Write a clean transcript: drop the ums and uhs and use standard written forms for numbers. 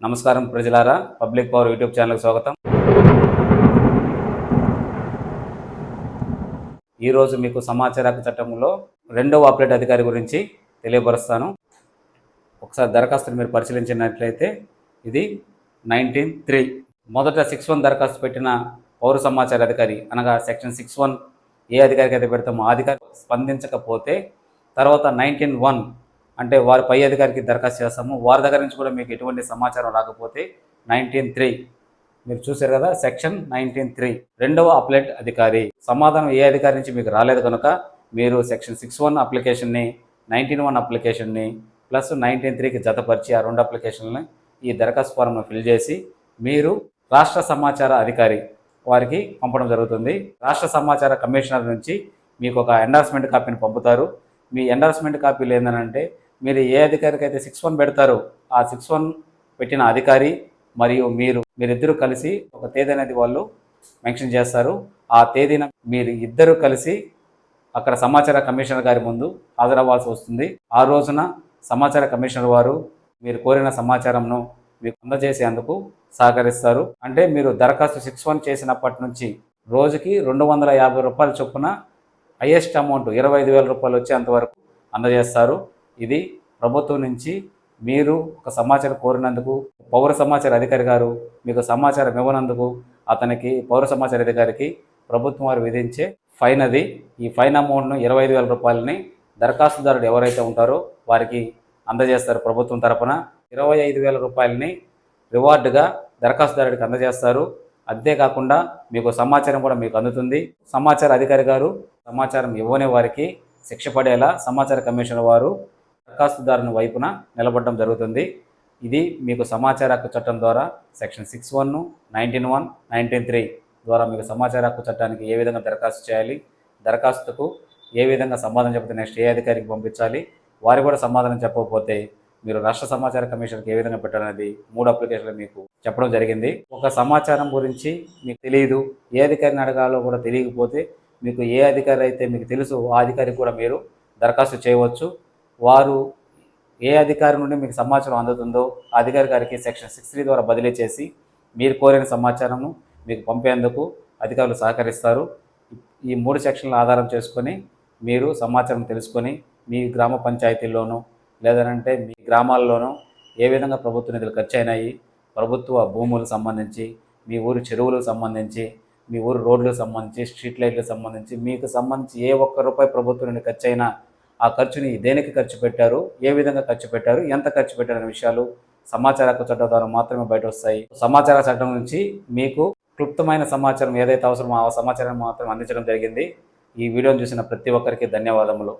నమస్కారం ప్రజలారా, public power YouTube ఛానల్కి స్వాగతం. ఈరోజు మీకు సమాచార హక్కు చట్టంలో రెండవ అప్డేట్ అధికారి గురించి తెలియపరుస్తాను. ఒకసారి దరఖాస్తును మీరు పరిశీలించినట్లయితే ఇది 19(3). మొదట 6(1) దరఖాస్తు పెట్టిన పౌర సమాచార అధికారి అనగా సెక్షన్ 6(1) ఏ అధికారికి అయితే పెడతామో ఆ అధికారి స్పందించకపోతే తర్వాత 19(1) అంటే వారి పై అధికారికి దరఖాస్తు చేస్తాము. వారి దగ్గర నుంచి కూడా మీకు ఎటువంటి సమాచారం రాకపోతే 19(3). మీరు చూశారు కదా, సెక్షన్ 19(3). రెండవ అప్లైట్ అధికారి సమాధానం ఏ అధికారి నుంచి మీకు రాలేదు కనుక మీరు సెక్షన్ 6(1) అప్లికేషన్ని 19(1) అప్లికేషన్ని ప్లస్ 19(3)కి జతపరిచి ఆ రెండు అప్లికేషన్లని ఈ దరఖాస్తు ఫారంను ఫిల్ చేసి మీరు రాష్ట్ర సమాచార అధికారి వారికి పంపడం జరుగుతుంది. రాష్ట్ర సమాచార కమిషనర్ నుంచి మీకు ఒక ఎండార్స్మెంట్ కాపీని పంపుతారు. మీ ఎండార్స్మెంట్ కాపీలు ఏంటంటే మీరు ఏ అధికారికి అయితే 6(1) పెడతారో ఆ 6(1) పెట్టిన అధికారి మరియు మీరిద్దరూ కలిసి ఒక తేదీ అనేది వాళ్ళు మెన్షన్ చేస్తారు. ఆ తేదీన మీరు ఇద్దరు కలిసి అక్కడ సమాచార కమిషనర్ గారి ముందు హాజరవ్వాల్సి వస్తుంది. ఆ రోజున సమాచార కమిషనర్ వారు మీరు కోరిన సమాచారంను మీకు అందజేసేందుకు సహకరిస్తారు. అంటే మీరు దరఖాస్తు 6(1) చేసినప్పటి నుంచి రోజుకి 250 రూపాయల చొప్పున హైయెస్ట్ అమౌంట్ 25,000 రూపాయలు వచ్చేంత వరకు అందజేస్తారు. ఇది ప్రభుత్వం నుంచి మీరు ఒక సమాచారం కోరినందుకు పౌర సమాచార అధికారి గారు మీకు సమాచారం ఇవ్వనందుకు అతనికి పౌర సమాచార అధికారికి ప్రభుత్వం వారు విధించే ఫైన్ అది. ఈ ఫైన్ అమౌంట్ను 25,000 రూపాయలని దరఖాస్తుదారుడు ఎవరైతే ఉంటారో వారికి అందజేస్తారు. ప్రభుత్వం తరపున 25,000 రూపాయలని రివార్డుగా దరఖాస్తుదారుడికి అందజేస్తారు. అంతేకాకుండా మీకు సమాచారం కూడా మీకు అందుతుంది. సమాచార అధికారి గారు సమాచారం ఇవ్వని వారికి శిక్ష పడేలా సమాచార కమిషనర్ వారు దరఖాస్తుదారుని వైపున నిలబడడం జరుగుతుంది. ఇది మీకు సమాచార హక్కు చట్టం ద్వారా సెక్షన్ 6(1), 19(1), 19(3) ద్వారా మీకు సమాచార హక్కు చట్టానికి ఏ విధంగా దరఖాస్తు చేయాలి, దరఖాస్తుకు ఏ విధంగా సమాధానం చెబితే నెక్స్ట్ ఏ అధికారికి పంపించాలి, వారు కూడా సమాధానం చెప్పకపోతే మీరు రాష్ట్ర సమాచార కమిషన్కి ఏ విధంగా పెట్టాలనేది 3 అప్లికేషన్లు మీకు చెప్పడం జరిగింది. ఒక సమాచారం గురించి మీకు తెలియదు, ఏ అధికారిని అడగాలో కూడా తెలియకపోతే మీకు ఏ అధికారి అయితే మీకు తెలుసు ఆ అధికారికి కూడా మీరు దరఖాస్తు చేయవచ్చు. వారు ఏ అధికారి నుండి మీకు సమాచారం అందుతుందో ఆ అధికారి గారికి సెక్షన్ 6(3) ద్వారా బదిలీ చేసి మీరు కోరిన సమాచారంను మీకు పంపేందుకు అధికారులు సహకరిస్తారు. ఈ 3 సెక్షన్ల ఆధారం చేసుకొని మీరు సమాచారం తెలుసుకొని మీ గ్రామ పంచాయతీల్లోనూ లేదంటే మీ గ్రామాల్లోనూ ఏ విధంగా ప్రభుత్వ నిధులు ఖర్చు అయినాయి, ప్రభుత్వ భూములకు సంబంధించి, మీ ఊరు చెరువులకు సంబంధించి, మీ ఊరు రోడ్లకు సంబంధించి, స్ట్రీట్ లైట్లకు సంబంధించి మీకు సంబంధించి ఏ ఒక్క రూపాయి ప్రభుత్వం నుండి ఖర్చు అయినా ఆ ఖర్చుని దేనికి ఖర్చు పెట్టారు, ఏ విధంగా ఖర్చు పెట్టారు, ఎంత ఖర్చు పెట్టారు అనే విషయాలు సమాచార హక్కు చట్టం ద్వారా మాత్రమే బయట వస్తాయి. సమాచార చట్టం నుంచి మీకు క్లుప్తమైన సమాచారం ఏదైతే అవసరమో ఆ సమాచారం మాత్రం అందించడం జరిగింది. ఈ వీడియోను చూసిన ప్రతి ఒక్కరికి ధన్యవాదములు.